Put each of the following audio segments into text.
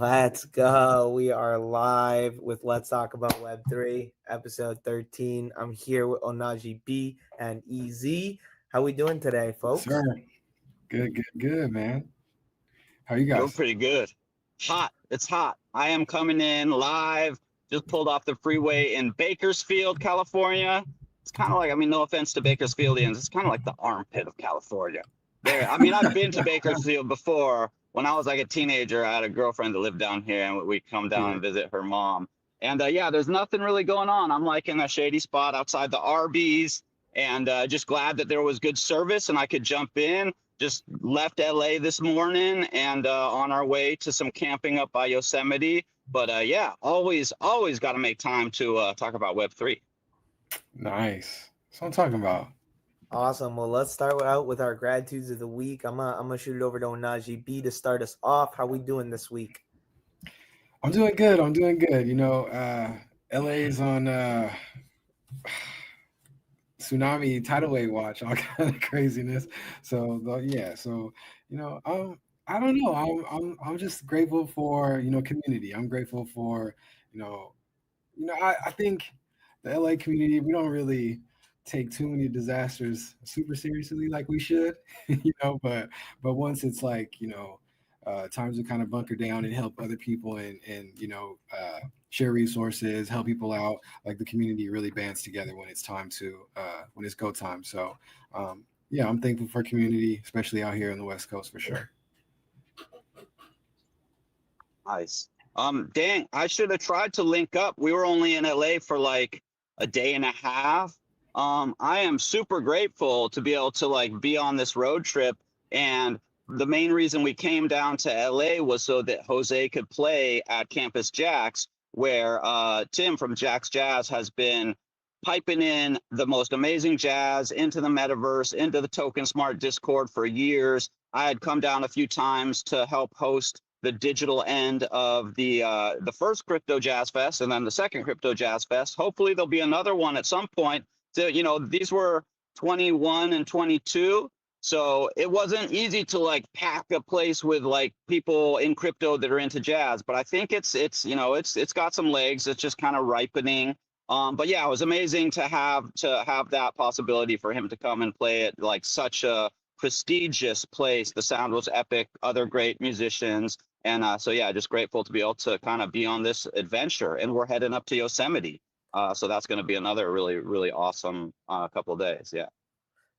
Let's go. We are live with Let's Talk About Web3, episode 13. I'm here with Ohnahji B and EZ. How we doing today, folks? Sir, good, man. How are you guys? Doing pretty good. Hot. It's hot. I am coming in live. Just pulled off the freeway in Bakersfield, California. It's kind of like, no offense to Bakersfieldians, it's kind of like the armpit of California. I've been to Bakersfield before. When I was like a teenager, I had a girlfriend that lived down here, and we'd come down and visit her mom. And there's nothing really going on. I'm like in a shady spot outside the Arby's, and just glad that there was good service and I could jump in. Just left LA this morning and on our way to some camping up by Yosemite. But always got to make time to talk about Web3. Nice. That's what I'm talking about. Awesome. Well, let's start out with our gratitudes of the week. I'm gonna shoot it over to Ohnahji B to start us off. How we doing this week? I'm doing good. You know, LA's on tsunami tidal wave watch, all kind of craziness. So you know, I don't know. I'm just grateful for community. I'm grateful for I think the LA community, we don't really take too many disasters super seriously like we should, but once it's like times to kind of bunker down and help other people and share resources, help people out, like the community really bands together when it's time to when it's go time. So I'm thankful for community, especially out here on the West Coast for sure. Nice. Dang, I should have tried to link up. We were only in LA for like a day and a half. I am super grateful to be able to be on this road trip, and the main reason we came down to LA was so that Jose could play at Campus Jax, where Tim from Jax Jazz has been piping in the most amazing jazz into the metaverse, into the Token Smart Discord for years. I had come down a few times to help host the digital end of the first Crypto Jazz Fest and then the second Crypto Jazz Fest. Hopefully there'll be another one at some point. So, these were 21 and 22. So it wasn't easy to pack a place with people in crypto that are into jazz, but I think it's got some legs. It's just kind of ripening. But yeah, it was amazing to have that possibility for him to come and play at such a prestigious place. The sound was epic, other great musicians. And just grateful to be able to kind of be on this adventure. And we're heading up to Yosemite. So that's going to be another really, really awesome couple of days. Yeah.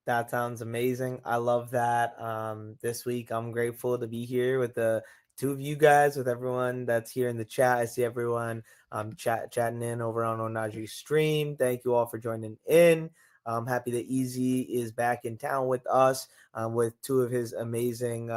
That sounds amazing. I love that. This week, I'm grateful to be here with the two of you guys, with everyone that's here in the chat. I see everyone chatting in over on Ohnahji's stream. Thank you all for joining in. I'm happy that EZ is back in town with us, with two of his amazing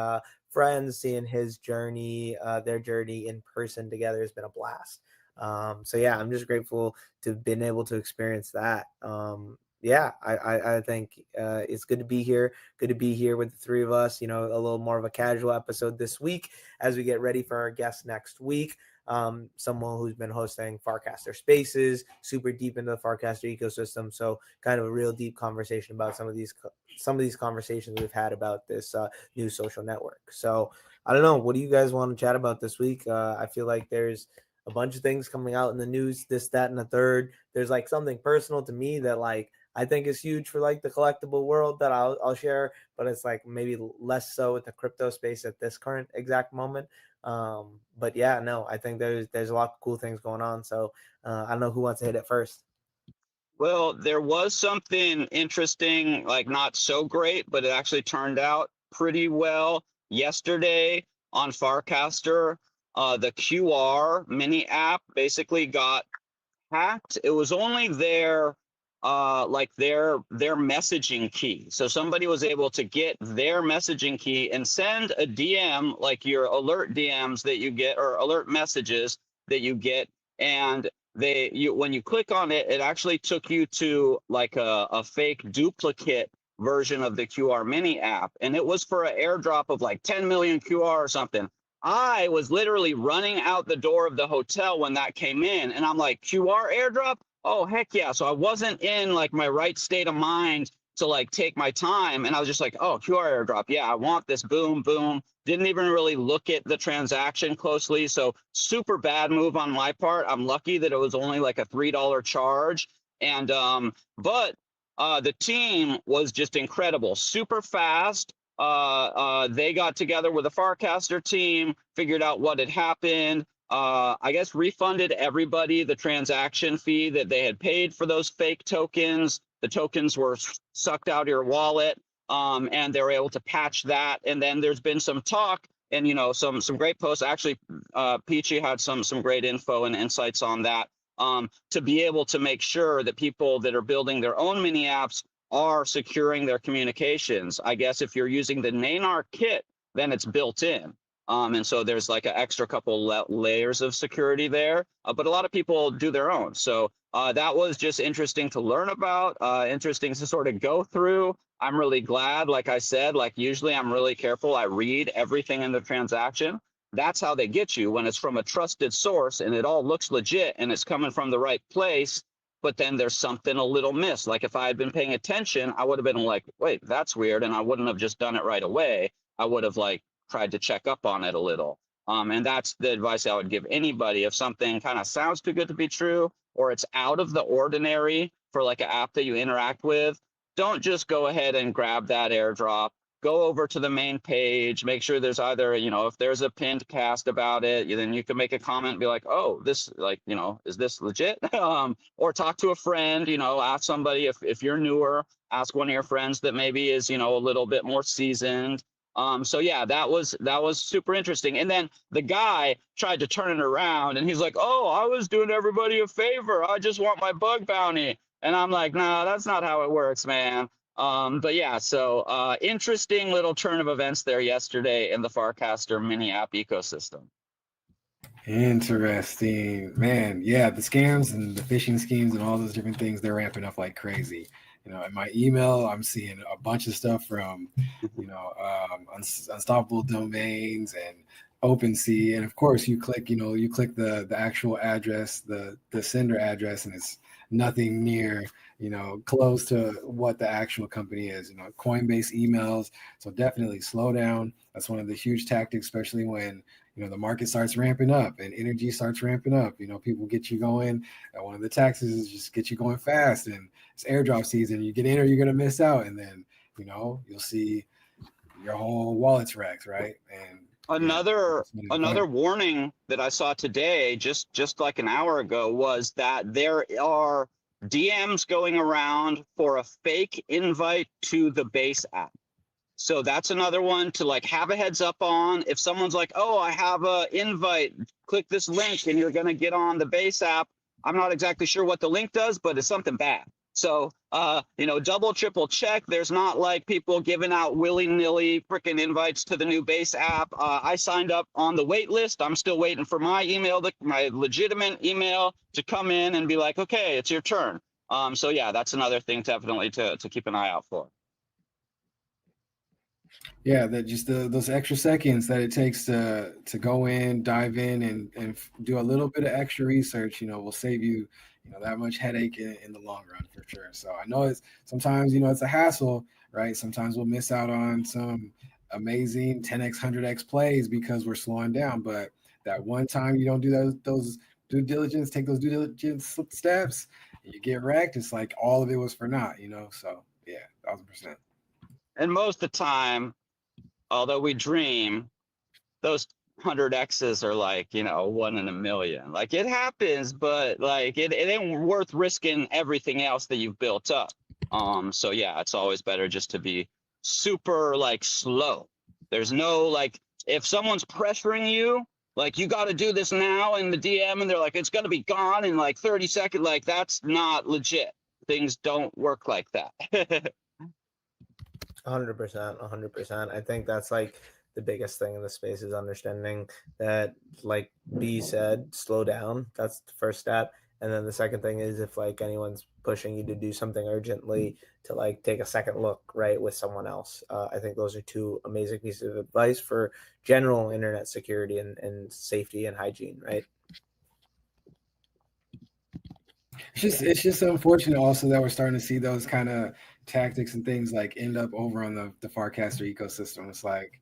friends. Seeing his journey, their journey in person together has been a blast. I'm just grateful to have been able to experience that. I think it's good to be here. Good to be here with the three of us, a little more of a casual episode this week as we get ready for our guest next week. Someone who's been hosting Farcaster spaces, super deep into the Farcaster ecosystem. So kind of a real deep conversation about some of these conversations we've had about this new social network. So I don't know. What do you guys want to chat about this week? I feel like there's a bunch of things coming out in the news, this, that, and the third. There's something personal to me that I think is huge for the collectible world that I'll share, but it's maybe less so with the crypto space at this current exact moment. I think there's a lot of cool things going on. So I don't know who wants to hit it first. Well, there was something interesting, not so great, but it actually turned out pretty well yesterday on Farcaster. The QR mini app basically got hacked. It was only their messaging key. So somebody was able to get their messaging key and send a DM, like your alert DMs that you get, or alert messages that you get, and when you click on it, it actually took you to a fake duplicate version of the QR mini app, and it was for an airdrop of 10 million QR or something. I was literally running out the door of the hotel when that came in, and I'm like, QR airdrop? Oh, heck yeah. So I wasn't in my right state of mind to like take my time. And I was just like, oh, QR airdrop. Yeah, I want this. Boom, boom. Didn't even really look at the transaction closely. So super bad move on my part. I'm lucky that it was only like a $3 charge. And but the team was just incredible, super fast. They got together with the Farcaster team, figured out what had happened. I guess refunded everybody the transaction fee that they had paid for those fake tokens. The tokens were sucked out of your wallet, and they were able to patch that. And then there's been some talk and, you know, some great posts. Actually, Peachy had some great info and insights on that, to be able to make sure that people that are building their own mini apps are securing their communications. I guess if you're using the Nanar kit, then it's built in. And so there's like an extra couple layers of security there, but a lot of people do their own. So that was just interesting to learn about, interesting to sort of go through. I'm really glad, like I said, like usually I'm really careful. I read everything in the transaction. That's how they get you when it's from a trusted source and it all looks legit and it's coming from the right place. But then there's something a little missed. Like if I had been paying attention, I would have been like, wait, that's weird. And I wouldn't have just done it right away. I would have like tried to check up on it a little. And that's the advice I would give anybody. If something kind of sounds too good to be true, or it's out of the ordinary for like an app that you interact with, don't just go ahead and grab that airdrop. Go over to the main page, make sure there's either, you know, if there's a pinned cast about it, then you can make a comment and be like, oh, this, like, you know, is this legit? Or talk to a friend, you know, ask somebody if you're newer, ask one of your friends that maybe is, you know, a little bit more seasoned. So yeah, that was super interesting. And then the guy tried to turn it around and he's like, oh, I was doing everybody a favor. I just want my bug bounty. And I'm like, no, that's not how it works, man. But yeah, so interesting little turn of events there yesterday in the Farcaster mini app ecosystem. Interesting, man. Yeah, the scams and the phishing schemes and all those different things, they're ramping up like crazy. You know, in my email, I'm seeing a bunch of stuff from, you know, unstoppable domains and OpenSea, and of course, you click, you know, you click the actual address, the sender address, and it's nothing near, you know, close to what the actual company is. You know, Coinbase emails. So definitely slow down. That's one of the huge tactics, especially when, you know, the market starts ramping up and energy starts ramping up. You know, people get you going. And one of the taxes is just get you going fast. And it's airdrop season. You get in or you're going to miss out. And then, you know, you'll see your whole wallet's wrecked, right? And another warning that I saw today, just like an hour ago, was that there are DMs going around for a fake invite to the base app. So that's another one to like have a heads up on. If someone's like, oh, I have a invite, click this link and you're going to get on the base app. I'm not exactly sure what the link does, but it's something bad. So, you know, double, triple check. There's not like people giving out willy-nilly freaking invites to the new base app. I signed up on the wait list. I'm still waiting for my email, my legitimate email to come in and be like, okay, it's your turn. So yeah, that's another thing definitely to keep an eye out for. Yeah, that just those extra seconds that it takes to go in, dive in, and do a little bit of extra research, you know, will save you, you know, that much headache in the long run for sure. So I know it's sometimes, you know, it's a hassle, right? Sometimes we'll miss out on some amazing 10x, 100x plays because we're slowing down. But that one time you don't do those due diligence, take those due diligence steps, and you get wrecked. It's like all of it was for naught, you know. So yeah, 1000%. And most of the time, although we dream, those 100x's are like, you know, 1 in a million. Like it happens, but like it ain't worth risking everything else that you've built up. So yeah, it's always better just to be super like slow. There's no like, if someone's pressuring you, like you got to do this now in the DM and they're like, it's going to be gone in like 30 seconds. Like that's not legit. Things don't work like that. 100%, 100%. I think that's like the biggest thing in the space is understanding that, like B said, slow down. That's the first step. And then the second thing is if like anyone's pushing you to do something urgently, to like take a second look, right, with someone else. I think those are two amazing pieces of advice for general internet security and safety and hygiene, right? It's just unfortunate also that we're starting to see those kind of tactics and things like end up over on the Farcaster ecosystem. It's like,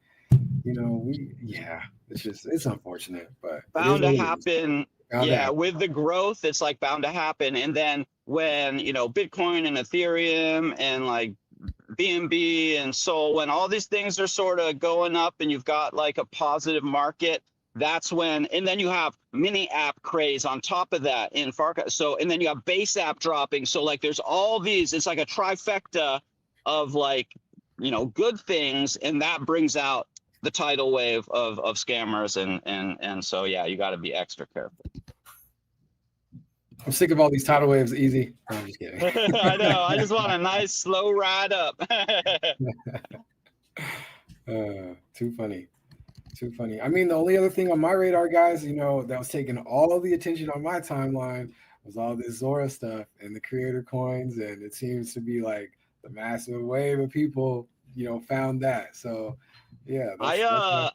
it's unfortunate, but it is Bound to what it is. happen. Bound to Yeah, happen. with the growth, it's like bound to happen. And then when, Bitcoin and Ethereum and like BNB and Sol, when all these things are sort of going up and you've got like a positive market, that's when, and then you have mini app craze on top of that in Farca. So, and then you have base app dropping. So like there's all these, it's like a trifecta of like, good things. And that brings out the tidal wave of scammers. And so, yeah, you got to be extra careful. I'm sick of all these tidal waves. Easy. No, I'm just kidding. I know. I just want a nice slow ride up. Too funny. Too funny. I mean, the only other thing on my radar, guys, that was taking all the attention on my timeline was all this Zuora stuff and the creator coins. And it seems to be like the massive wave of people, found that. So, yeah. I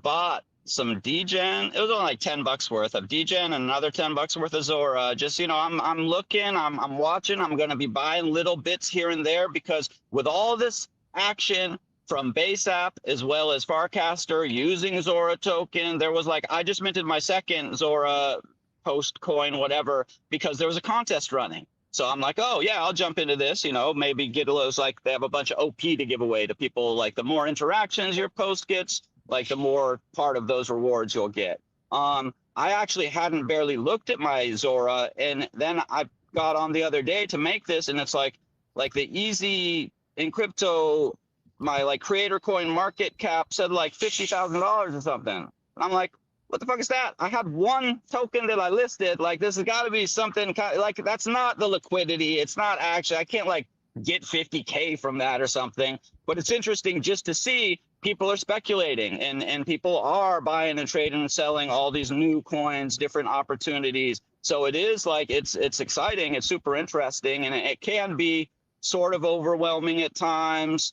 bought some DGen. It was only like $10 worth of DGen and another $10 worth of Zuora. Just, I'm looking, I'm watching, I'm going to be buying little bits here and there because with all this action from base app as well as Farcaster using Zuora token, there was like, I just minted my second Zuora post coin, whatever, because there was a contest running. So I'm like, oh yeah, I'll jump into this, maybe get a little, like they have a bunch of OP to give away to people. Like the more interactions your post gets, like the more part of those rewards you'll get. I actually hadn't barely looked at my Zuora, and then I got on the other day to make this, and it's like the EZinCrypto, my like creator coin market cap said like $50,000 or something. And I'm like, what the fuck is that? I had one token that I listed. Like this has got to be something like that's not the liquidity. It's not actually, I can't like get 50K from that or something. But it's interesting just to see people are speculating and people are buying and trading and selling all these new coins, different opportunities. So it is like it's exciting. It's super interesting, and it can be sort of overwhelming at times.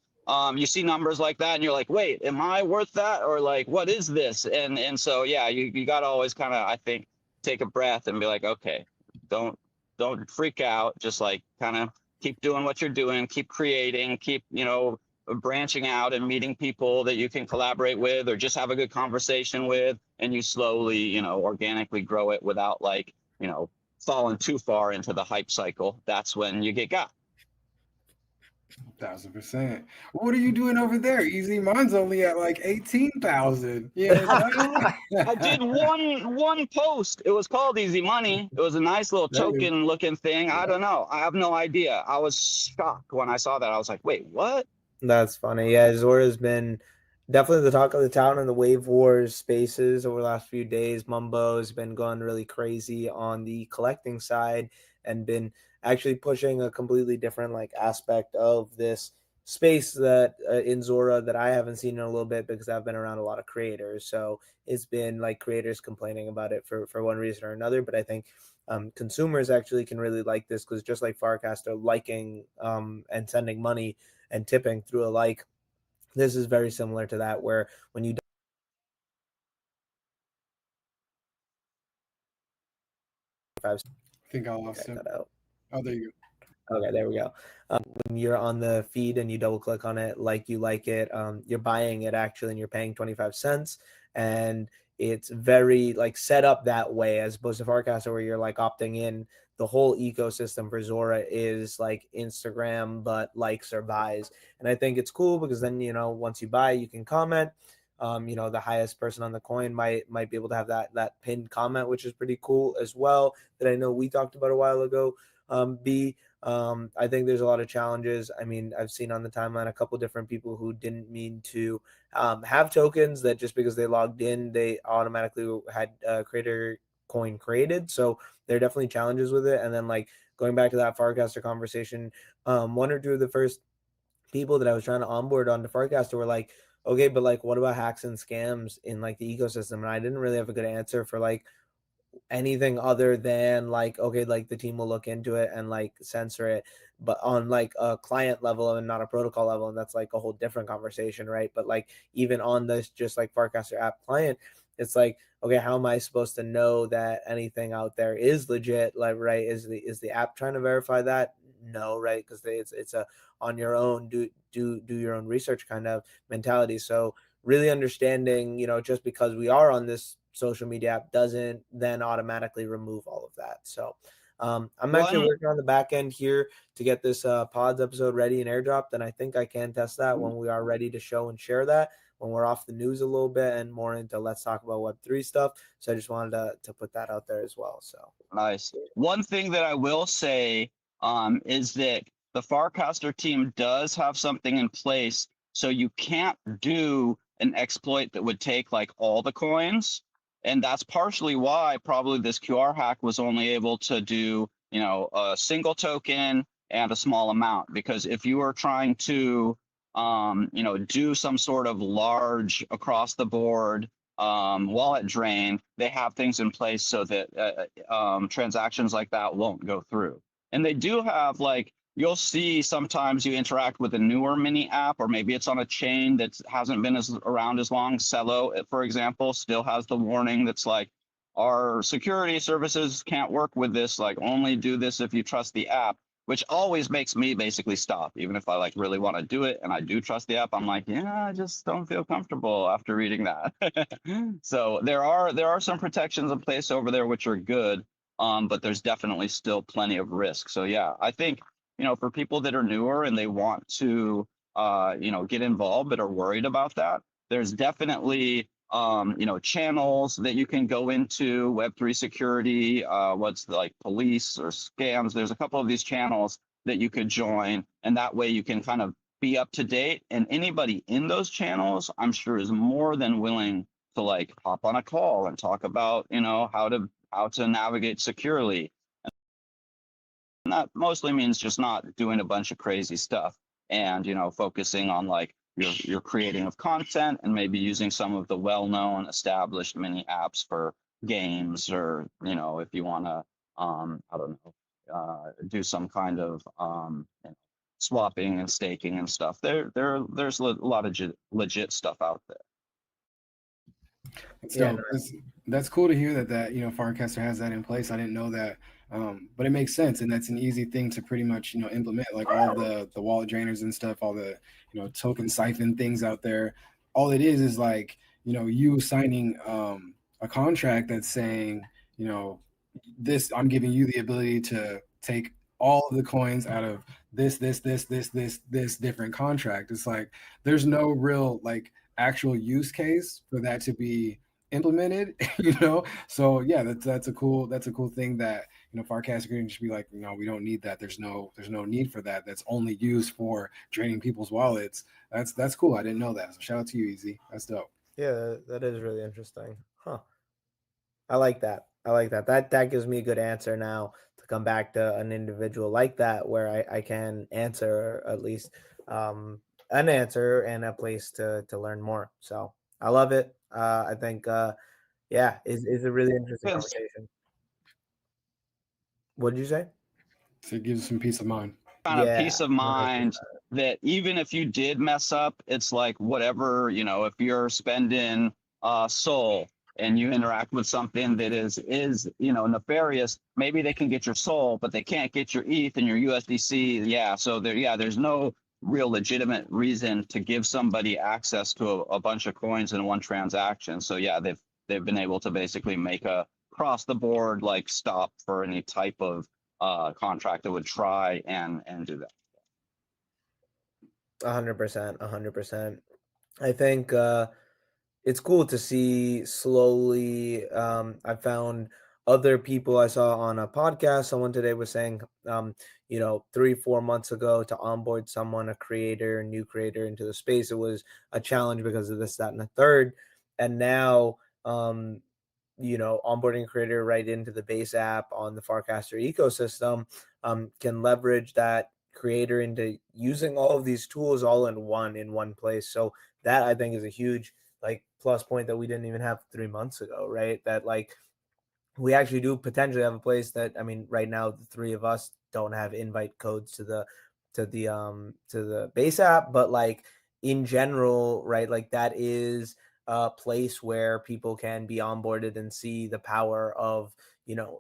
You see numbers like that and you're like, wait, am I worth that? Or like, what is this? And so, yeah, you got to always kind of, I think, take a breath and be like, okay, don't freak out. Just like kind of keep doing what you're doing, keep creating, keep, branching out and meeting people that you can collaborate with or just have a good conversation with. And you slowly, organically grow it without like, falling too far into the hype cycle. That's when you get got. 1,000%. What are you doing over there? Easy. Mine's only at like 18,000. I did one post. It was called Easy Money. It was a nice little token looking thing. Yeah. I don't know. I have no idea. I was shocked when I saw that. I was like, wait, what? That's funny. Yeah, Zora's been definitely the talk of the town in the Wave Wars spaces over the last few days. Mumbo's been going really crazy on the collecting side and been actually pushing a completely different like aspect of this space that in Zuora that I haven't seen in a little bit because I've been around a lot of creators. So it's been like creators complaining about it for one reason or another. But I think consumers actually can really like this because just like Farcaster liking and sending money and tipping through a like, this is very similar to that where when you I think I lost him. Oh, there you go. Okay, there we go. When you're on the feed and you double click on it, like you like it, you're buying it actually, and you're paying 25 cents. And it's very like set up that way as opposed to Farcaster where you're like opting in. The whole ecosystem for Zuora is like Instagram, but likes or buys. And I think it's cool because then, once you buy, you can comment. The highest person on the coin might be able to have that pinned comment, which is pretty cool as well, that I know we talked about a while ago. I think there's a lot of challenges. I mean, I've seen on the timeline a couple different people who didn't mean to have tokens that just because they logged in, they automatically had creator coin created. So there are definitely challenges with it. And then like going back to that Farcaster conversation, one or two of the first people that I was trying to onboard onto Farcaster were like, okay, but like what about hacks and scams in like the ecosystem? And I didn't really have a good answer for like anything other than like, okay, like the team will look into it and like censor it, but on like a client level and not a protocol level, and that's like a whole different conversation, right? But like even on this just like Farcaster app client, it's like, okay, how am I supposed to know that anything out there is legit? Like, right, is the app trying to verify that? know, right? Because it's a on your own, do your own research kind of mentality. So really understanding, just because we are on this social media app doesn't then automatically remove all of that. So I'm actually working on the back end here to get this pods episode ready and airdropped, and I think I can test that when we are ready to show and share that, when we're off the news a little bit and more into let's talk about Web3 stuff. So I just wanted to put that out there as well. So nice. One thing that I will say is that the Farcaster team does have something in place, so you can't do an exploit that would take like all the coins. And that's partially why probably this QR hack was only able to do, a single token and a small amount. Because if you were trying to, do some sort of large across the board wallet drain, they have things in place so that transactions like that won't go through. And they do have you'll see sometimes you interact with a newer mini app, or maybe it's on a chain that hasn't been around as long. Celo, for example, still has the warning that's like, our security services can't work with this, only do this if you trust the app, which always makes me basically stop. Even if I really want to do it and I do trust the app, I'm like, yeah, I just don't feel comfortable after reading that. So there are some protections in place over there which are good, but there's definitely still plenty of risk. So yeah, I think for people that are newer and they want to, get involved but are worried about that, there's definitely, channels that you can go into, Web3 security, what's police or scams. There's a couple of these channels that you could join, and that way you can kind of be up to date. And anybody in those channels, I'm sure, is more than willing to hop on a call and talk about, how to navigate securely. And that mostly means just not doing a bunch of crazy stuff and, focusing on your creating of content and maybe using some of the well-known established mini apps for games, or, if you want to, I don't know, do some kind of swapping and staking and stuff. There's a lot of legit stuff out there. So that's cool to hear that Farcaster has that in place. I didn't know that, but it makes sense, and that's an easy thing to pretty much implement. Like all the wallet drainers and stuff, all the token siphon things out there. All it is you signing a contract that's saying this, I'm giving you the ability to take all of the coins out of this different contract. It's there's no real actual use case for that to be implemented, So yeah, that's a cool thing that Farcaster can just be like, we don't need that. There's no need for that. That's only used for draining people's wallets. That's cool. I didn't know that. So shout out to you, EZ. That's dope. Yeah, that is really interesting. Huh. I like that. That gives me a good answer now to come back to an individual like that, where I can answer at least an answer and a place to learn more. So I love it. I think yeah, is a really interesting conversation. What did you say? So it gives you some peace of mind. Kind of peace of mind that even if you did mess up, it's whatever, if you're spending Sol and you interact with something that is nefarious, maybe they can get your Sol, but they can't get your ETH and your USDC. Yeah, so there's no real legitimate reason to give somebody access to a bunch of coins in one transaction. So yeah, they've been able to basically make a across the board stop for any type of contract that would try and do that. 100%. I think it's cool to see slowly. I found other people I saw on a podcast. Someone today was saying, 3-4 months ago, to onboard someone, a new creator into the space, it was a challenge because of this, that, and the third. And now, onboarding a creator right into the base app on the Farcaster ecosystem can leverage that creator into using all of these tools all in one place. So that, I think, is a huge plus point that we didn't even have 3 months ago, right? That we actually do potentially have a place that, I mean, right now the three of us don't have invite codes to the base app, but in general, right, that is a place where people can be onboarded and see the power of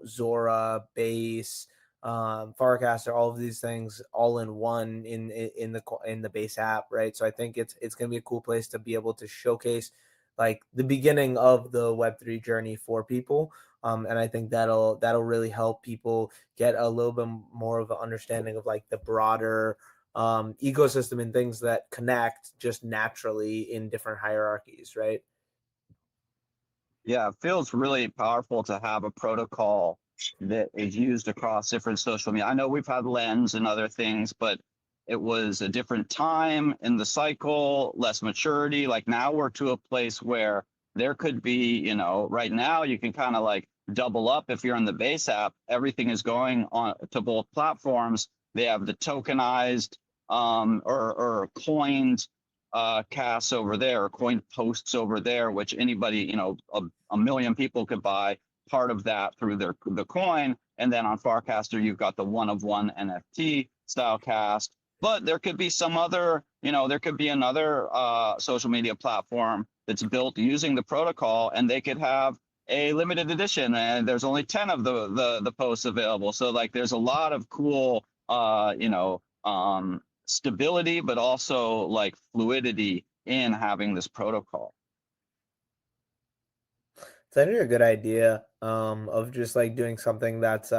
Zuora, base, Farcaster, all of these things all in one in the base app, right? So I think it's going to be a cool place to be able to showcase like the beginning of the Web3 journey for people. And I think that'll really help people get a little bit more of an understanding of like the broader ecosystem and things that connect just naturally in different hierarchies, right? Yeah, it feels really powerful to have a protocol that is used across different social media. I know we've had Lens and other things, but it was a different time in the cycle, less maturity. Like now we're to a place where there could be, you know, right now you can kind of like double up if you're in the base app. Everything is going on to both platforms. They have the tokenized or coined casts over there, or coin posts over there, which anybody, you know, a million people could buy part of that through the coin. And then on Farcaster, you've got the one of one NFT style cast. But there could be some other, you know, there could be another social media platform that's built using the protocol, and they could have a limited edition, and there's only 10 of the posts available. So like, there's a lot of cool, you know, stability, but also like fluidity in having this protocol. It's actually a good idea of just like doing something that's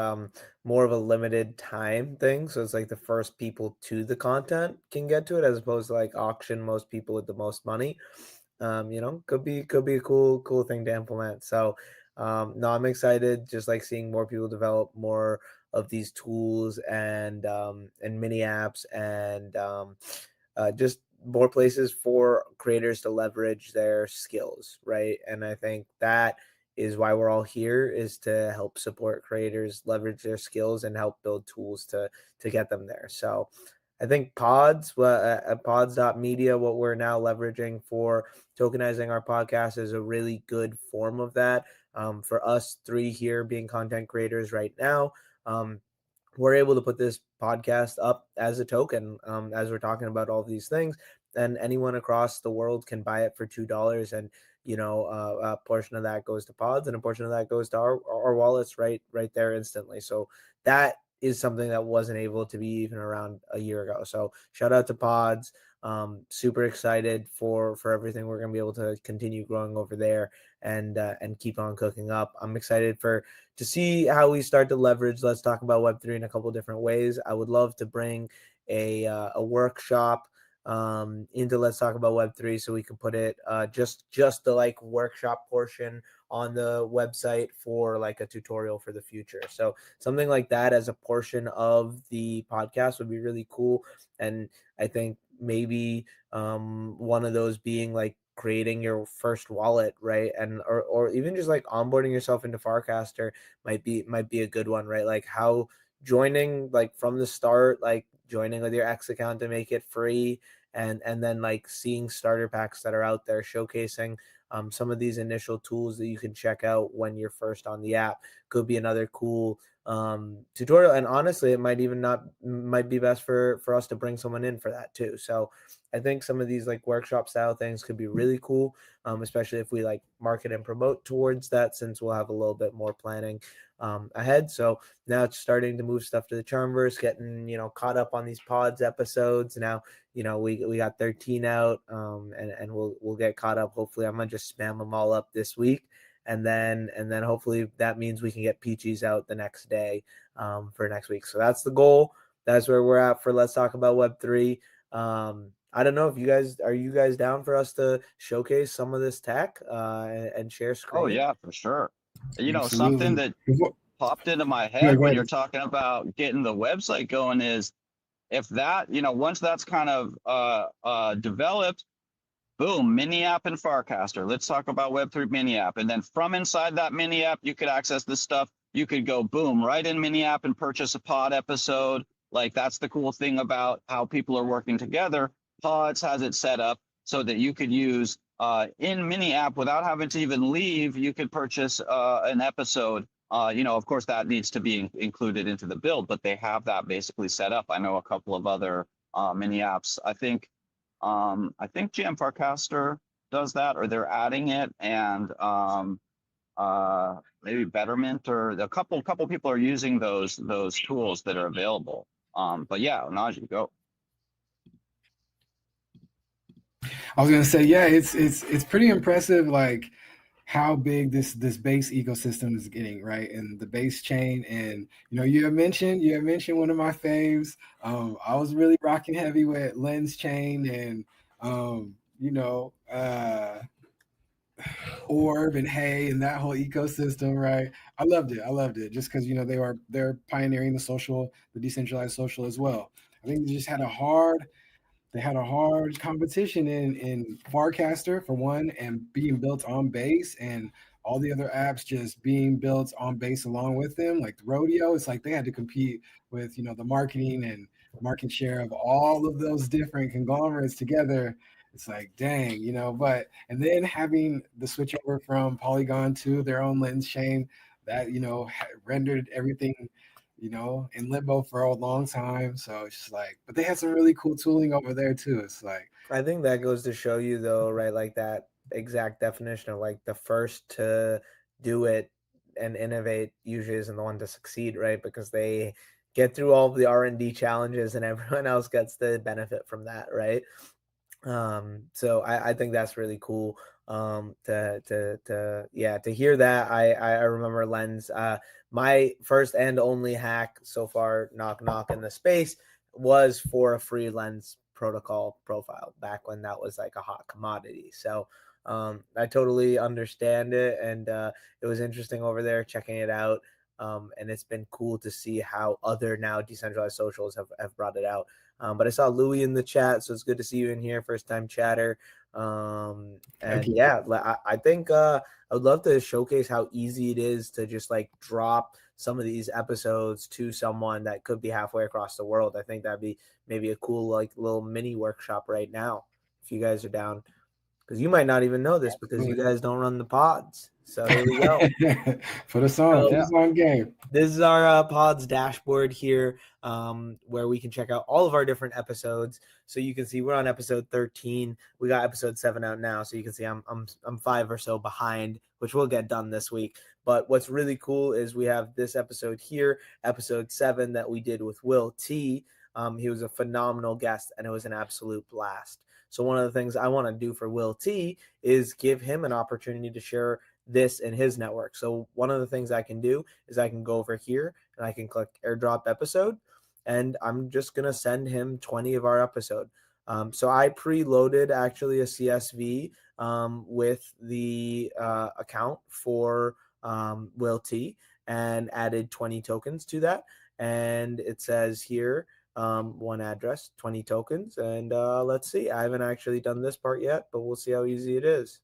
more of a limited time thing. So it's like the first people to the content can get to it, as opposed to like auction most people with the most money. You know, could be a cool thing to implement. So no, I'm excited just like seeing more people develop more of these tools and mini apps and just more places for creators to leverage their skills, right? And I think that is why we're all here, is to help support creators leverage their skills and help build tools to get them there. So I think pods.media, what we're now leveraging for tokenizing our podcast, is a really good form of that. For us three here being content creators right now, we're able to put this podcast up as a token, as we're talking about all these things, and anyone across the world can buy it for $2. And you know, a portion of that goes to pods and a portion of that goes to our wallets right there instantly. So that is something that wasn't able to be even around a year ago. So shout out to pods. Super excited for everything we're going to be able to continue growing over there and keep on cooking up. I'm excited to see how we start to leverage. Let's talk about Web3 in a couple different ways. I would love to bring a workshop into Let's Talk About Web3, so we can put it just the like workshop portion on the website for like a tutorial for the future. So something like that as a portion of the podcast would be really cool. And I think maybe one of those being like creating your first wallet, right? And or even just like onboarding yourself into Farcaster might be a good one, right? Like how joining like from the start, like joining with your X account to make it free, and then like seeing starter packs that are out there showcasing some of these initial tools that you can check out when you're first on the app could be another cool tutorial. And honestly, it might be best for us to bring someone in for that too. So I think some of these like workshop style things could be really cool, especially if we like market and promote towards that, since we'll have a little bit more planning ahead. So now it's starting to move stuff to the Charmverse, getting, you know, caught up on these pods episodes. Now, you know, we got 13 out, and we'll get caught up. Hopefully, I'm gonna just spam them all up this week, and then hopefully that means we can get Peaches out the next day for next week. So that's the goal. That's where we're at for Let's Talk About Web3. I don't know if you guys down for us to showcase some of this tech and share screen? Oh yeah, for sure. You know, something Absolutely. that Before, popped into my yeah, head go when ahead. you're talking about getting the website going is, if that, you know, once that's kind of developed, boom, mini app and Farcaster. Let's talk about Web3 mini app. And then from inside that mini app, you could access this stuff. You could go boom, right in mini app and purchase a pod episode. Like, that's the cool thing about how people are working together. Pods has it set up so that you could use in mini app without having to even leave. You could purchase an episode. You know, of course, that needs to be included into the build, but they have that basically set up. I know a couple of other mini apps. I think Jam Farcaster does that, or they're adding it, and maybe Betterment, or a couple people are using those tools that are available. But yeah, Ohnahji, go. I was gonna say, yeah, it's pretty impressive, like how big this base ecosystem is getting, right? And the base chain, and you had mentioned one of my faves. I was really rocking heavy with Lens Chain and Orb and Hay and that whole ecosystem, right? I loved it just because they're pioneering the decentralized social as well. I think they had a hard competition in Farcaster for one, and being built on base, and all the other apps just being built on base along with them. Like the Rodeo, it's like they had to compete with the marketing and market share of all of those different conglomerates together. It's like, dang, but and then having the switch over from Polygon to their own Lens chain, that rendered everything in limbo for a long time. So it's just like, but they had some really cool tooling over there too. It's like, I think that goes to show you though, right? Like that exact definition of like the first to do it and innovate usually isn't the one to succeed, right? Because they get through all of the R&D challenges and everyone else gets the benefit from that, right? So I think that's really cool. To hear that. I remember Lens. My first and only hack so far, knock knock, in the space was for a free Lens protocol profile back when that was like a hot commodity. So I totally understand it, and it was interesting over there checking it out. And it's been cool to see how other now decentralized socials have brought it out. But I saw Louis in the chat, so it's good to see you in here, first time chatter. And yeah, I think I would love to showcase how easy it is to just like drop some of these episodes to someone that could be halfway across the world. I think that'd be maybe a cool like little mini workshop right now if you guys are down, because you might not even know this because you guys don't run the pods. So here we go. Put us on game. This is our pods dashboard here, where we can check out all of our different episodes. So you can see we're on episode 13. We got episode 7 out now, so you can see I'm 5 or so behind, which will get done this week. But what's really cool is we have this episode here, episode 7 that we did with Will T. He was a phenomenal guest, and it was an absolute blast. So one of the things I want to do for Will T is give him an opportunity to share this in his network. So one of the things I can do is I can go over here and I can click airdrop episode, and I'm just going to send him 20 of our episode. So I preloaded actually a CSV with the account for Will T and added 20 tokens to that. And it says here, one address, 20 tokens. And let's see, I haven't actually done this part yet, but we'll see how easy it is.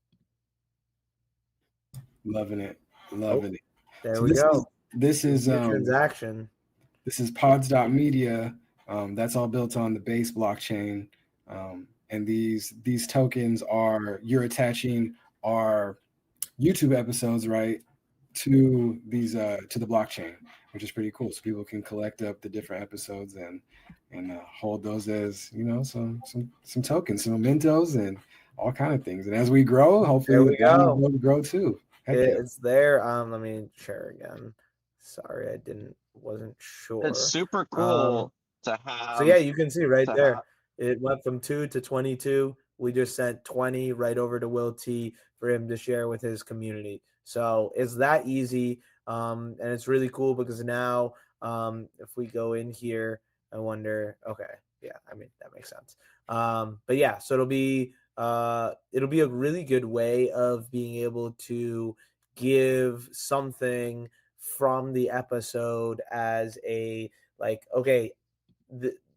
Loving it. There So we go. This is transaction. This is pods.media. That's all built on the base blockchain. And these tokens you're attaching our YouTube episodes, right, to these to the blockchain, which is pretty cool. So people can collect up the different episodes and hold those as some tokens, some mementos, and all kind of things. And as we grow, hopefully the grow too. It's there. Let me share again. Sorry, wasn't sure. It's super cool to have. So yeah, you can see right there. It went from 2 to 22. We just sent 20 right over to Will T for him to share with his community. So it's that easy. And it's really cool because now if we go in here, I wonder, okay, yeah, I mean, that makes sense. But yeah, so it'll be a really good way of being able to give something from the episode as a like, okay,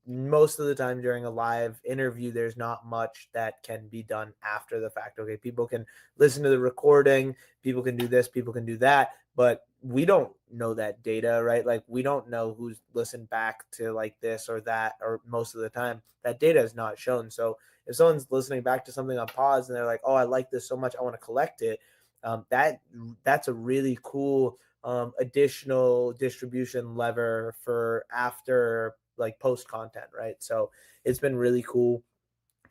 most of the time during a live interview, there's not much that can be done after the fact. Okay, people can listen to the recording, people can do this, people can do that, but we don't know that data, right? Like we don't know who's listened back to like this or that, or most of the time that data is not shown. So if someone's listening back to something on pause and they're like, oh, I like this so much, I want to collect it, that's a really cool additional distribution lever for after like post content, right? So it's been really cool.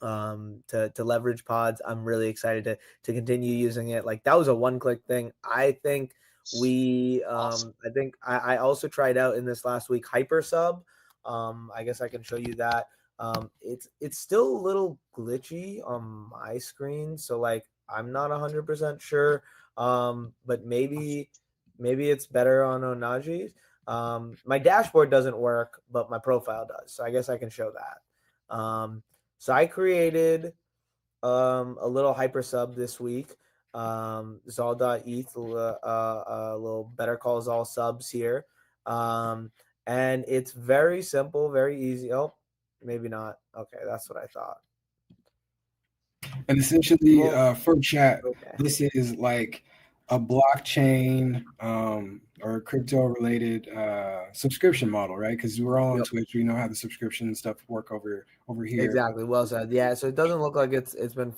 to leverage pods. I'm really excited to continue using it. Like that was a one-click thing. I think Awesome. I think I also tried out in this last week Hypersub. I guess I can show you that. It's still a little glitchy on my screen, so like I'm not 100% sure. But maybe it's better on Ohnahji. My dashboard doesn't work, but my profile does, so I guess I can show that. So I created a little hyper sub this week. Zal.eth, a little BetterCallZaal subs here. And it's very simple, very easy. Oh, maybe not. Okay, that's what I thought. And essentially, Well, for chat, okay. this is like a blockchain or crypto related subscription model, right? Because we're all on Yep. Twitch, we know how the subscription stuff work over here. Exactly. Well said. Yeah. So it doesn't look like it's been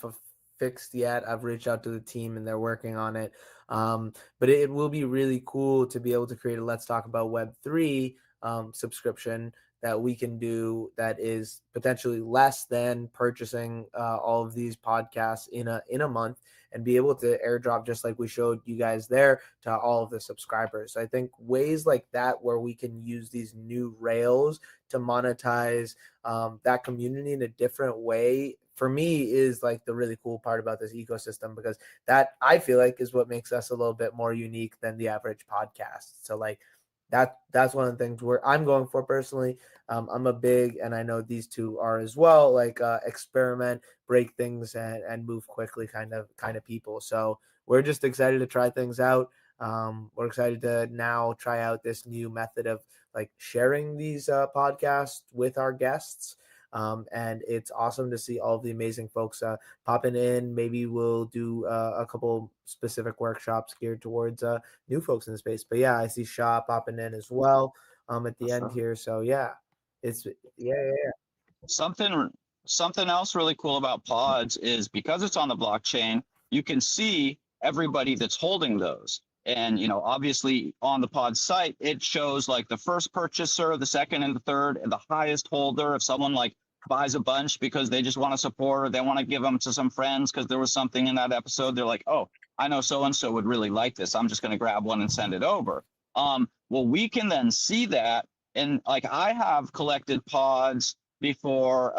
fixed yet. I've reached out to the team and they're working on it. But it will be really cool to be able to create a Let's Talk About Web3 subscription that we can do that is potentially less than purchasing all of these podcasts in a month, and be able to airdrop just like we showed you guys there to all of the subscribers. So I think ways like that where we can use these new rails to monetize that community in a different way, for me, is like the really cool part about this ecosystem, because that I feel like is what makes us a little bit more unique than the average podcast. So like that's one of the things where I'm going for personally. I'm a big, and I know these two are as well, like experiment, break things, and move quickly kind of people. So we're just excited to try things out. We're excited to now try out this new method of like sharing these podcasts with our guests. And it's awesome to see all of the amazing folks popping in. Maybe we'll do a couple specific workshops geared towards new folks in the space. But yeah, I see Shaw popping in as well at the end here. So yeah, it's yeah. Something something else really cool about pods is because it's on the blockchain, you can see everybody that's holding those. And obviously on the pod site, it shows like the first purchaser, the second and the third, and the highest holder. If someone like buys a bunch because they just want to support, or they want to give them to some friends because there was something in that episode, they're like, oh, I know so and so would really like this. I'm just going to grab one and send it over. Well, we can then see that, and like I have collected pods before,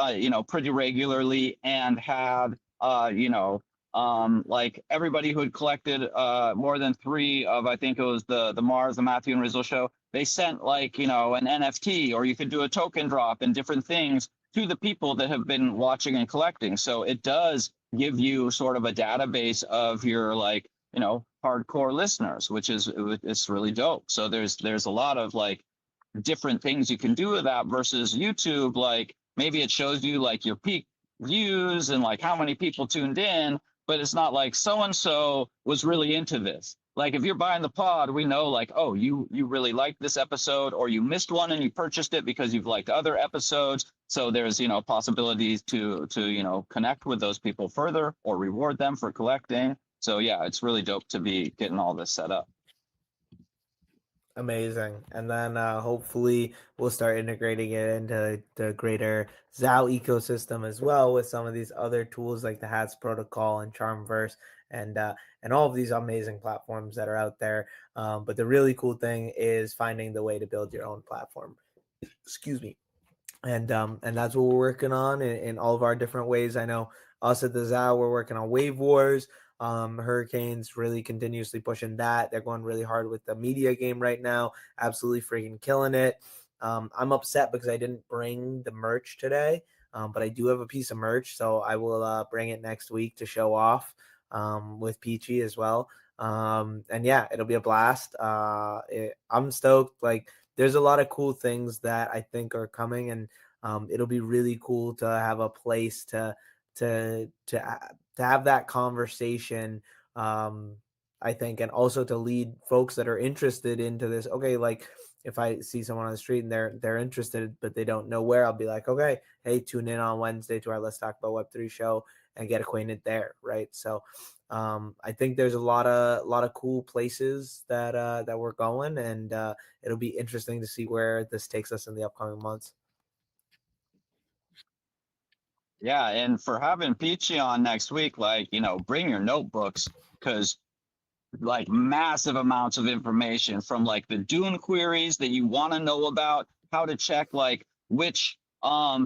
pretty regularly, and had, like everybody who had collected more than 3 of, I think it was the Mars, the Matthew and Rizzo show, they sent like, an NFT, or you could do a token drop and different things to the people that have been watching and collecting. So it does give you sort of a database of your like, hardcore listeners, which is, it's really dope. So there's a lot of like different things you can do with that versus YouTube. Like maybe it shows you like your peak views and like how many people tuned in, but it's not like so and so was really into this. Like if you're buying the pod, we know like, oh, you really liked this episode, or you missed one and you purchased it because you've liked other episodes. So there's possibilities to connect with those people further or reward them for collecting. So yeah, it's really dope to be getting all this set up. Amazing. And then hopefully we'll start integrating it into the greater ZAO ecosystem as well, with some of these other tools like the Hats protocol and Charmverse, and all of these amazing platforms that are out there. But the really cool thing is finding the way to build your own platform. Excuse me. And that's what we're working on in all of our different ways. I know us at the ZAO, we're working on Wave Wars. Hurricanes really continuously pushing that. They're going really hard with the media game right now, absolutely freaking killing it. I'm upset because I didn't bring the merch today, but I do have a piece of merch, so I will bring it next week to show off with Peachy as well. And yeah, it'll be a blast. I'm stoked. Like there's a lot of cool things that I think are coming, and it'll be really cool to have a place to have that conversation. I think, and also to lead folks that are interested into this. Okay, like if I see someone on the street and they're interested but they don't know where, I'll be like, okay, hey, tune in on Wednesday to our Let's Talk About Web3 show and get acquainted there, right? So I think there's a lot of cool places that we're going, and it'll be interesting to see where this takes us in the upcoming months. Yeah, and for having Peachy on next week, like, you know, bring your notebooks, because like massive amounts of information from like the Dune queries that you want to know about, how to check like which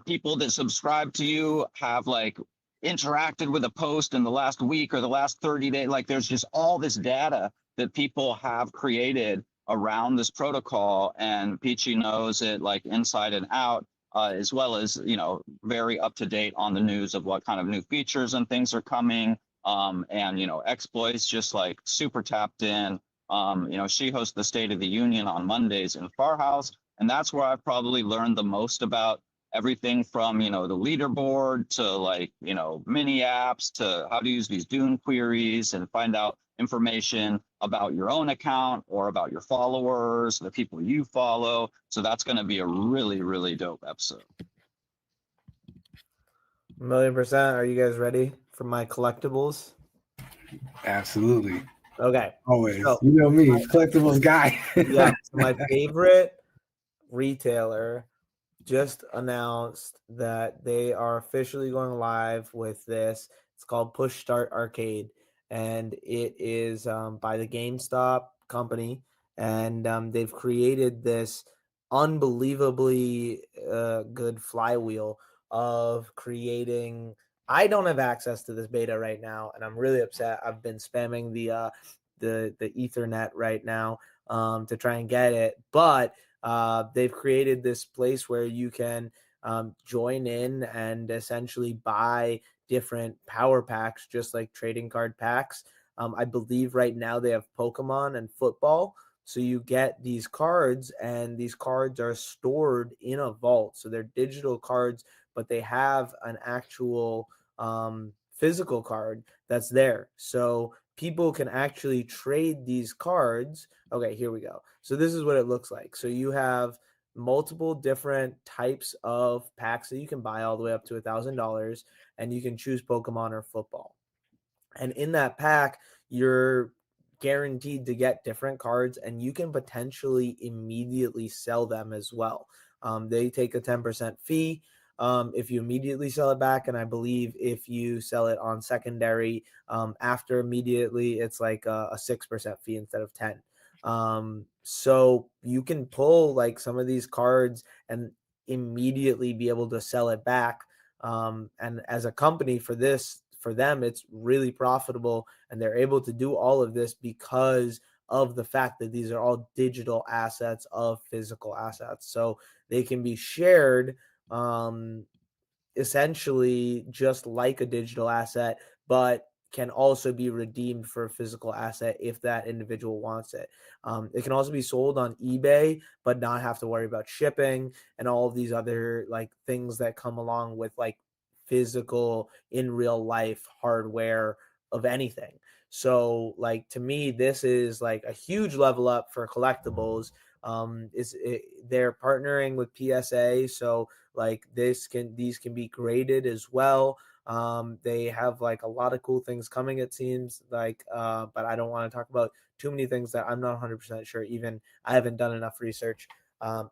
people that subscribe to you have like interacted with a post in the last week or the last 30 days. Like there's just all this data that people have created around this protocol, and Peachy knows it like inside and out. As well as, you know, very up to date on the news of what kind of new features and things are coming, and, you know, exploits, just like super tapped in. You know, she hosts the State of the Union on Mondays in Farhouse, and that's where I've probably learned the most about everything from, you know, the leaderboard to like, you know, mini apps to how to use these Dune queries and find out information about your own account or about your followers, the people you follow. So that's going to be a really, really dope episode. 1,000,000%. Are you guys ready for my collectibles? Absolutely. Okay. Always. So, you know me, collectibles guy. yeah. So my favorite retailer just announced that they are officially going live with this. It's called Push Start Arcade, and it is by the GameStop company, and they've created this unbelievably good flywheel of creating. I don't have access to this beta right now, and I'm really upset. I've been spamming the Ethernet right now to try and get it, but they've created this place where you can join in and essentially buy different power packs, just like trading card packs. I believe right now they have Pokemon and football. So you get these cards, and these cards are stored in a vault. So they're digital cards, but they have an actual physical card that's there. So people can actually trade these cards. Okay, here we go. So this is what it looks like. So you have multiple different types of packs that you can buy all the way up to $1,000, and you can choose Pokemon or football. And in that pack, you're guaranteed to get different cards, and you can potentially immediately sell them as well. They take a 10% fee if you immediately sell it back, and I believe if you sell it on secondary after immediately, it's like a 6% fee instead of 10. So you can pull like some of these cards and immediately be able to sell it back. And as a company for them, it's really profitable, and they're able to do all of this because of the fact that these are all digital assets of physical assets. So they can be shared essentially just like a digital asset, but can also be redeemed for a physical asset if that individual wants it. It can also be sold on eBay, but not have to worry about shipping and all of these other like things that come along with like physical in real life hardware of anything. So like to me, this is like a huge level up for collectibles. They're partnering with PSA, so like these can be graded as well. They have like a lot of cool things coming, it seems like, but I don't want to talk about too many things that I'm not 100% sure, even I haven't done enough research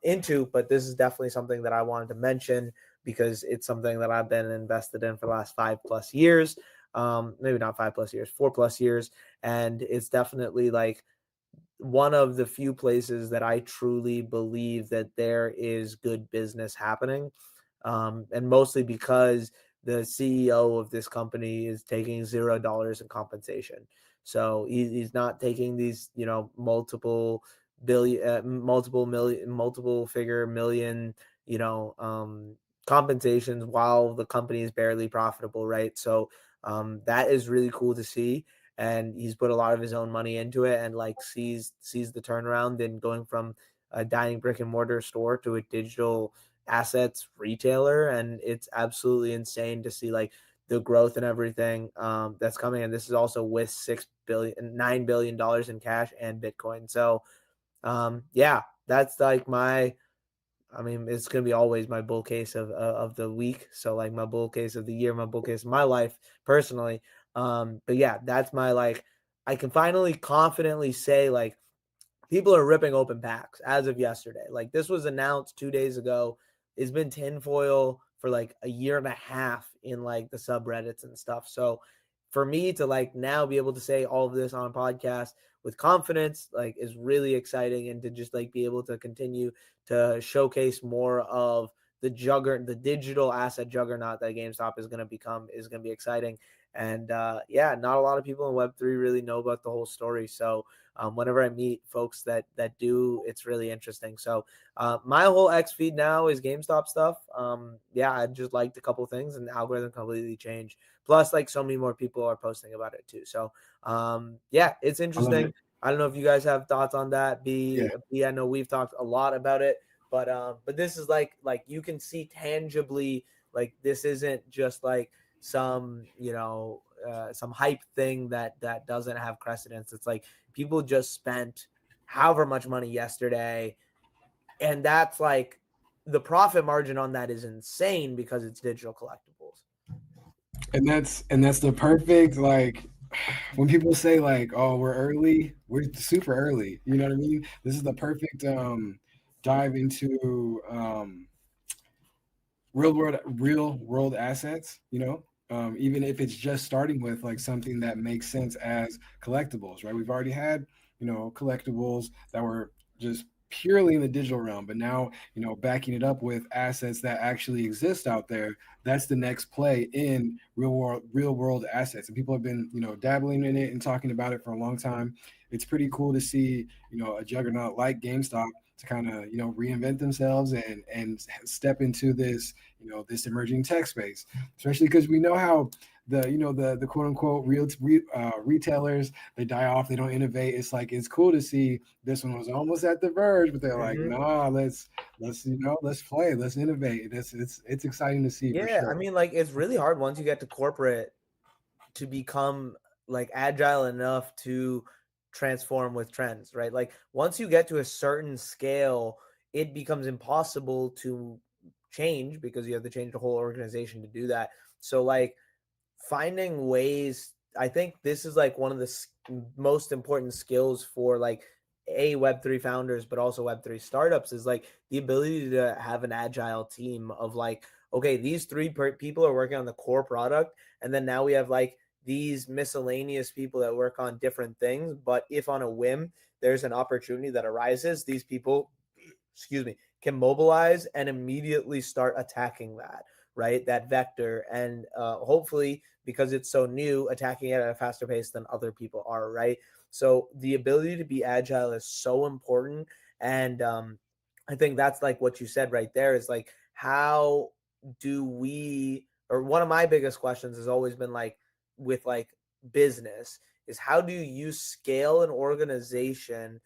into, but this is definitely something that I wanted to mention because it's something that I've been invested in for the last 5+ years. Maybe not 5+ years, 4+ years. And it's definitely like one of the few places that I truly believe that there is good business happening. And mostly because the CEO of this company is taking $0 in compensation. So he's not taking these, multiple figure million, compensations while the company is barely profitable, right? So that is really cool to see. And he's put a lot of his own money into it, and like sees the turnaround in going from a dying brick and mortar store to a digital assets retailer. And it's absolutely insane to see like the growth and everything that's coming. And this is also with $9 billion in cash and Bitcoin. So yeah, that's like it's going to be always my bull case of the week. So like my bull case of the year, my bull case of my life personally. But yeah, that's my I can finally confidently say like people are ripping open packs as of yesterday. Like this was announced 2 days ago. It's been tinfoil for like a year and a half in like the subreddits and stuff. So for me to like now be able to say all of this on a podcast with confidence, like, is really exciting, and to just like be able to continue to showcase more of the digital asset juggernaut that GameStop is going to become is going to be exciting. And yeah, not a lot of people in Web3 really know about the whole story. So whenever I meet folks that do, it's really interesting. So my whole X feed now is GameStop stuff. Yeah, I just liked a couple things, and the algorithm completely changed. Plus, like, so many more people are posting about it too. So yeah, it's interesting. I don't know if you guys have thoughts on that. B, I know we've talked a lot about it, but this is like you can see tangibly, like, this isn't just like some, some hype thing that doesn't have precedence. It's like people just spent however much money yesterday, and that's like the profit margin on that is insane because it's digital collectibles. And that's the perfect, like, when people say like, oh, we're super early, you know what I mean? This is the perfect dive into real world assets, even if it's just starting with like something that makes sense as collectibles, right? We've already had, collectibles that were just purely in the digital realm, but now, backing it up with assets that actually exist out there. That's the next play in real world assets, and people have been, dabbling in it and talking about it for a long time. It's pretty cool to see, a juggernaut like GameStop to kind of, reinvent themselves and step into this, this emerging tech space, especially because we know how the quote unquote retailers, they die off, they don't innovate. It's like, it's cool to see this one was almost at the verge, but they're like, nah, let's play, let's innovate. It's exciting to see. Yeah, for sure. I mean, like, it's really hard once you get to corporate to become like agile enough to transform with trends, right? Like, once you get to a certain scale, it becomes impossible to change because you have to change the whole organization to do that. So like, finding ways, I think this is like one of the most important skills for like Web3 founders, but also Web3 startups, is like the ability to have an agile team of like, okay, these three people are working on the core product, and then now we have like these miscellaneous people that work on different things. But if on a whim there's an opportunity that arises, these people, can mobilize and immediately start attacking that, right? That vector, and hopefully, because it's so new, attacking it at a faster pace than other people are, right? So the ability to be agile is so important. And I think that's like what you said right there, is like, how do we, or one of my biggest questions has always been like, with like business, is how do you scale an organization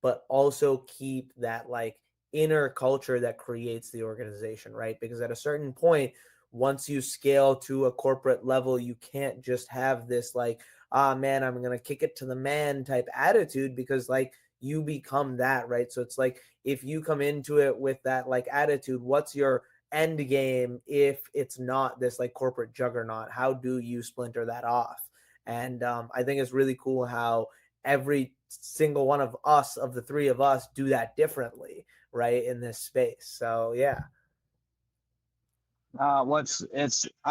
but also keep that like inner culture that creates the organization, right? Because at a certain point, once you scale to a corporate level, you can't just have this like, man, I'm going to kick it to the man type attitude, because like you become that, right? So it's like, if you come into it with that like attitude, what's your end game if it's not this like corporate juggernaut? How do you splinter that off? And I think it's really cool how every single one of us, of the three of us, do that differently, right, in this space. So yeah. I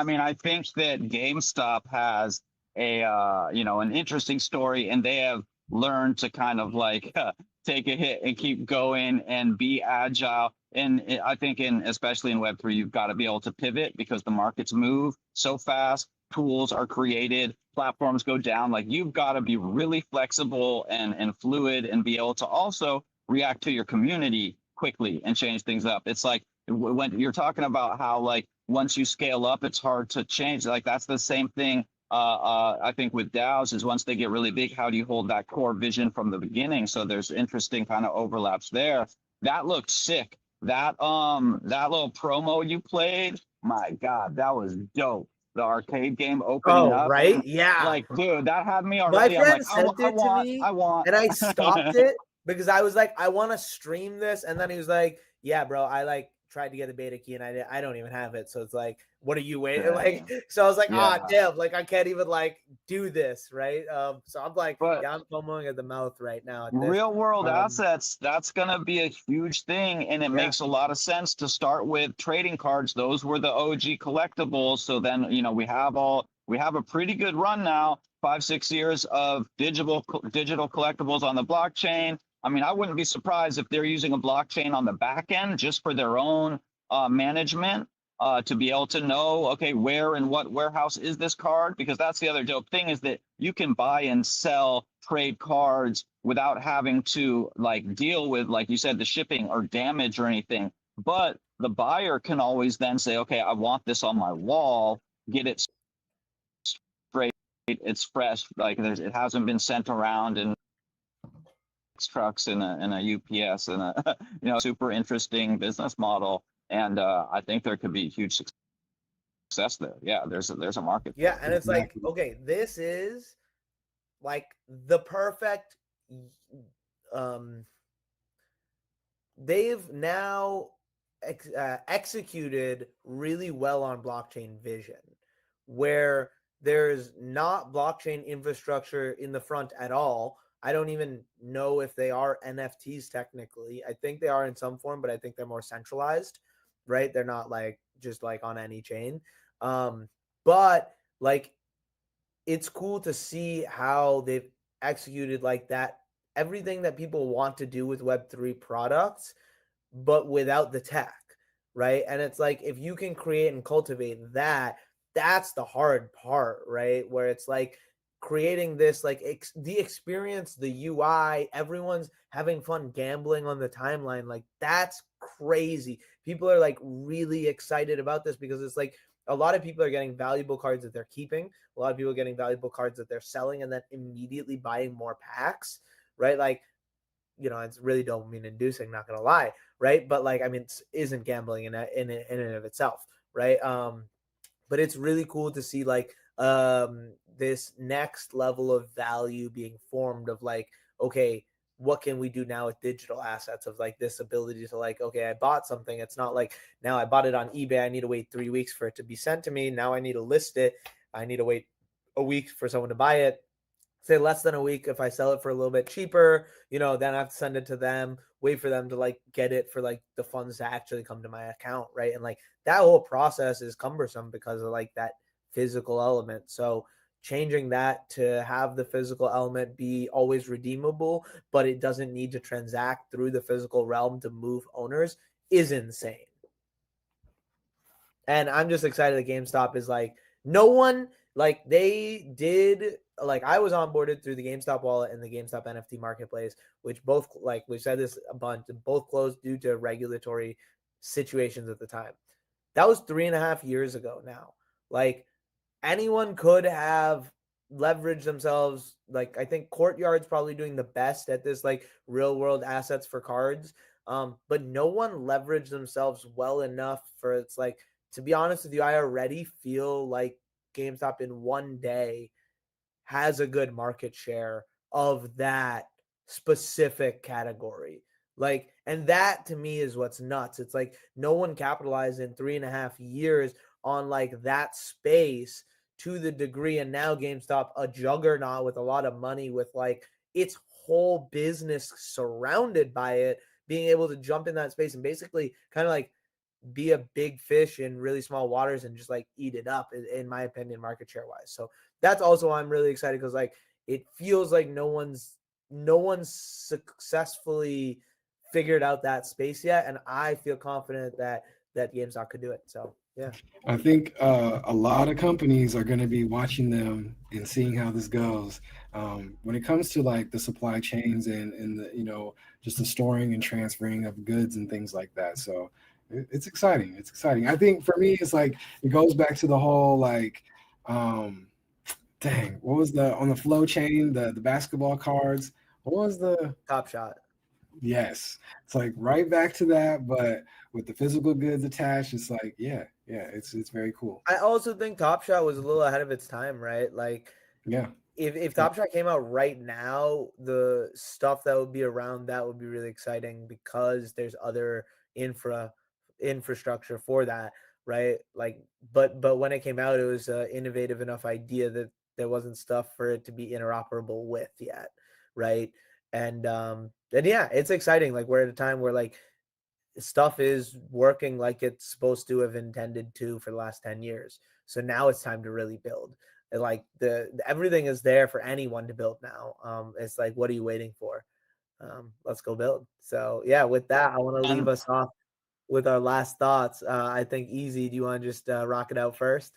mean, I think that GameStop has an interesting story, and they have learned to kind of like take a hit and keep going and be agile. And I think especially in Web3, you've got to be able to pivot because the markets move so fast. Tools are created, platforms go down. Like, you've got to be really flexible and fluid, and be able to also react to your community quickly and change things up. It's like when you're talking about how like once you scale up, it's hard to change. Like, that's the same thing. I think with DAOs, is once they get really big, how do you hold that core vision from the beginning? So there's interesting kind of overlaps there. That looked sick. That little promo you played, my God, that was dope. The arcade game opening up. Right? Yeah. Like, dude, that had me My already. I'm friend like, sent it to me, I want. and I stopped it because I was like, I want to stream this. And then he was like, yeah, bro, I like tried to get the beta key and I don't even have it. So it's like, what are you waiting? Dang. Like, so I was like, Yeah. damn, like I can't even like do this, right? So I'm like, But yeah, I'm foaming at the mouth right now at this. real world assets, that's going to be a huge thing. And it Yeah. makes a lot of sense to start with trading cards. Those were the OG collectibles. So then, you know, we have a pretty good run now, 5-6 years of digital collectibles on the blockchain. I mean, I wouldn't be surprised if they're using a blockchain on the back end just for their own management, to be able to know, okay, where and what warehouse is this card? Because that's the other dope thing, is that you can buy and sell trade cards without having to like deal with, like you said, the shipping or damage or anything. But the buyer can always then say, okay, I want this on my wall, get it straight, it's fresh, like it hasn't been sent around in trucks and a UPS and a super interesting business model. And I think there could be huge success there. Yeah, there's a market. Yeah, and it's like, Exactly. okay, this is like the perfect they've now executed really well on blockchain vision, where there's not blockchain infrastructure in the front at all. I don't even know if they are NFTs technically. I think they are in some form, but I think they're more centralized, right? They're not like just like on any chain. But like it's cool to see how they've executed like that, everything that people want to do with Web3 products, but without the tech, right? And it's like, if you can create and cultivate that, that's the hard part, right? Where it's like creating this, like the experience, the UI, everyone's having fun gambling on the timeline. Like that's crazy. People are like really excited about this because it's like, a lot of people are getting valuable cards that they're keeping. A lot of people are getting valuable cards that they're selling and then immediately buying more packs, right? Like, it's really dopamine inducing, not gonna lie, right? But like, I mean, it isn't gambling in and of itself, right? But it's really cool to see like this next level of value being formed of like, okay, what can we do now with digital assets, of like this ability to like, okay, I bought something. It's not like now I bought it on eBay, I need to wait 3 weeks for it to be sent to me. Now I need to list it. I need to wait a week for someone to buy it. Say less than a week. If I sell it for a little bit cheaper, then I have to send it to them, wait for them to like get it for like the funds to actually come to my account, right? And like that whole process is cumbersome because of like that physical element. So changing that to have the physical element be always redeemable, but it doesn't need to transact through the physical realm to move owners, is insane. And I'm just excited that GameStop is like, no one, like they did, like I was onboarded through the GameStop wallet and the GameStop NFT marketplace, which both, like we've said this a bunch, both closed due to regulatory situations at the time. That was 3.5 years ago now. Like anyone could have leveraged themselves. Like I think Courtyard's probably doing the best at this, like real world assets for cards. But no one leveraged themselves well enough for, it's like, to be honest with you, I already feel like GameStop in one day has a good market share of that specific category. Like, and that to me is what's nuts. It's like no one capitalized in 3.5 years on like that space to the degree. And now GameStop, a juggernaut with a lot of money, with like its whole business surrounded by it, being able to jump in that space and basically kind of like be a big fish in really small waters and just like eat it up, in my opinion, market share wise. So that's also why I'm really excited, because like it feels like no one's successfully figured out that space yet, and I feel confident that GameStop could do it. So yeah, I think a lot of companies are going to be watching them and seeing how this goes. When it comes to like the supply chains and the, just the storing and transferring of goods and things like that. So it's exciting. It's exciting. I think for me, it's like, it goes back to the whole like, dang, what was the, on the flow chain, the basketball cards? What was the Top Shot? Yes, it's like right back to that, but with the physical goods attached, it's like, yeah, it's very cool. I also think Top Shot was a little ahead of its time, right? Like Yeah, if Top Shot came out right now, the stuff that would be around that would be really exciting, because there's other infra infrastructure for that, right? Like, but when it came out, it was an innovative enough idea that there wasn't stuff for it to be interoperable with yet, right? And yeah, it's exciting. Like, we're at a time where like stuff is working like it's supposed to have intended to for the last 10 years. So now it's time to really build. And like the everything is there for anyone to build now. It's like, what are you waiting for? Let's go build. So yeah, with that, I want to leave us off with our last thoughts. I think Easy, do you want to just rock it out first?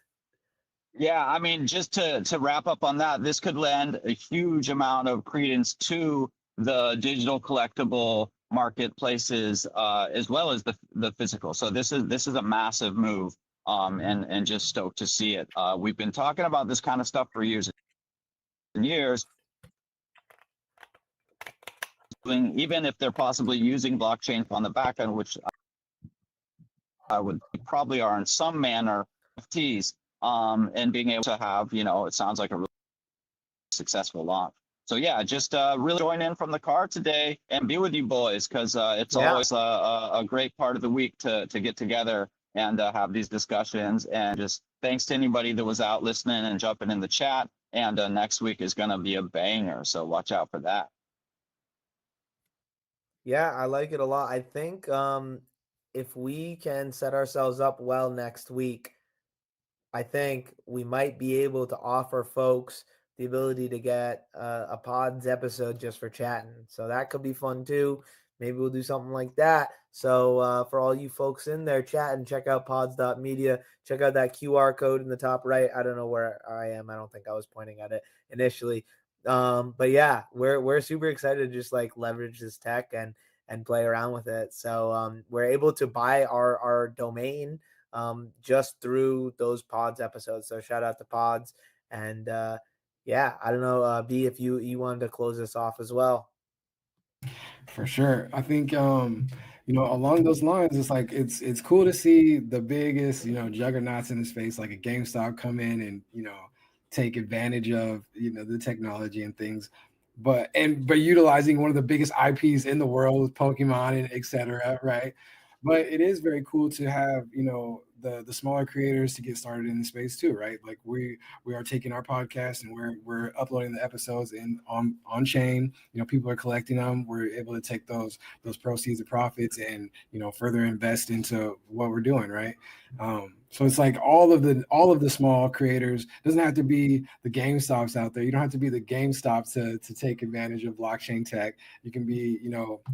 Yeah, I mean, just to wrap up on that, this could lend a huge amount of credence to the digital collectible marketplaces, as well as the physical. So this is a massive move, and just stoked to see it. We've been talking about this kind of stuff for years and years, even if they're possibly using blockchain on the back end, which I would probably are in some manner, NFTs, and being able to have, it sounds like a really successful launch. So yeah, just really join in from the car today and be with you boys, because it's always a great part of the week to get together and have these discussions. And just thanks to anybody that was out listening and jumping in the chat. And next week is going to be a banger, so watch out for that. Yeah, I like it a lot. I think if we can set ourselves up well next week, I think we might be able to offer folks the ability to get a pods episode just for chatting. So that could be fun too. Maybe we'll do something like that. So for all you folks in there chatting, check out pods.media. Check out that QR code in the top right. I don't know where I am. I don't think I was pointing at it initially. But yeah, we're super excited to just like leverage this tech and play around with it. So we're able to buy our domain just through those pods episodes. So shout out to pods. And yeah, I don't know, B, if you wanted to close this off as well. For sure. I think along those lines, it's like it's cool to see the biggest, juggernauts in the space, like a GameStop, come in and, take advantage of, the technology and things. But utilizing one of the biggest IPs in the world with Pokemon and et cetera, right? But it is very cool to have, the smaller creators to get started in the space too, right? Like we are taking our podcast and we're uploading the episodes on Onchain. People are collecting them. We're able to take those proceeds of profits and further invest into what we're doing, right? So it's like all of the small creators. Doesn't have to be the GameStops out there. You don't have to be the GameStop to take advantage of blockchain tech. You can be,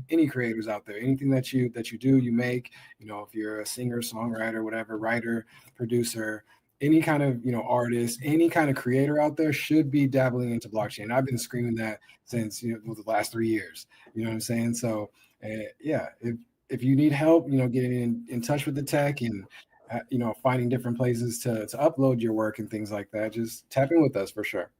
any creators out there. Anything that you do, you make. If you're a singer, songwriter, whatever, writer, producer, any kind of artist, any kind of creator out there should be dabbling into blockchain. I've been screaming that since the last 3 years. You know what I'm saying? So yeah, if you need help, getting in touch with the tech and finding different places to upload your work and things like that, just tap in with us for sure.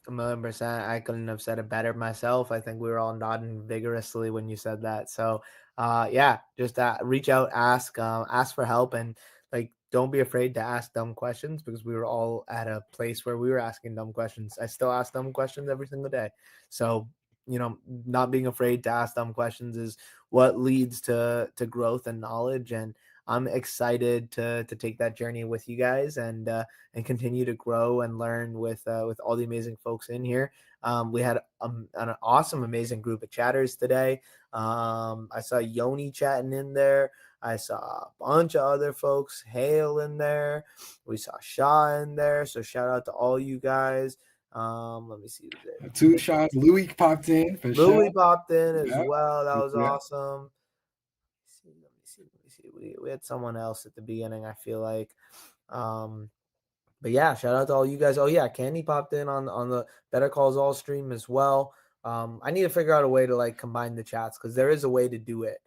1,000,000%. I couldn't have said it better myself. I think we were all nodding vigorously when you said that. So yeah, just reach out, ask for help, and like don't be afraid to ask dumb questions, because we were all at a place where we were asking dumb questions. I still ask dumb questions every single day. So not being afraid to ask dumb questions is what leads to growth and knowledge. And I'm excited to take that journey with you guys and continue to grow and learn with all the amazing folks in here. We had an awesome, amazing group of chatters today. I saw Yoni chatting in there. I saw a bunch of other folks, Hale in there. We saw Shaw in there. So shout out to all you guys. Let me see. 2 shots. Louis popped in for sure. Louis popped in as well. That was awesome. Let me see. We had someone else at the beginning, I feel like. But yeah, shout out to all you guys. Oh yeah, Candy popped in on the BetterCallZaal stream as well. I need to figure out a way to like combine the chats, because there is a way to do it.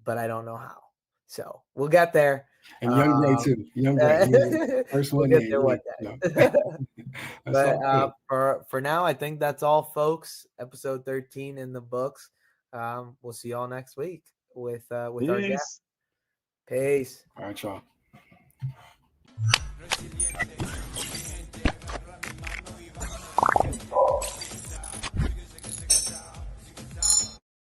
But I don't know how. So we'll get there. And Young Gray too. Young Gray. First one. We'll get there one day. But for now, I think that's all, folks. Episode 13 in the books. We'll see y'all next week with our guest. Peace. All right, y'all.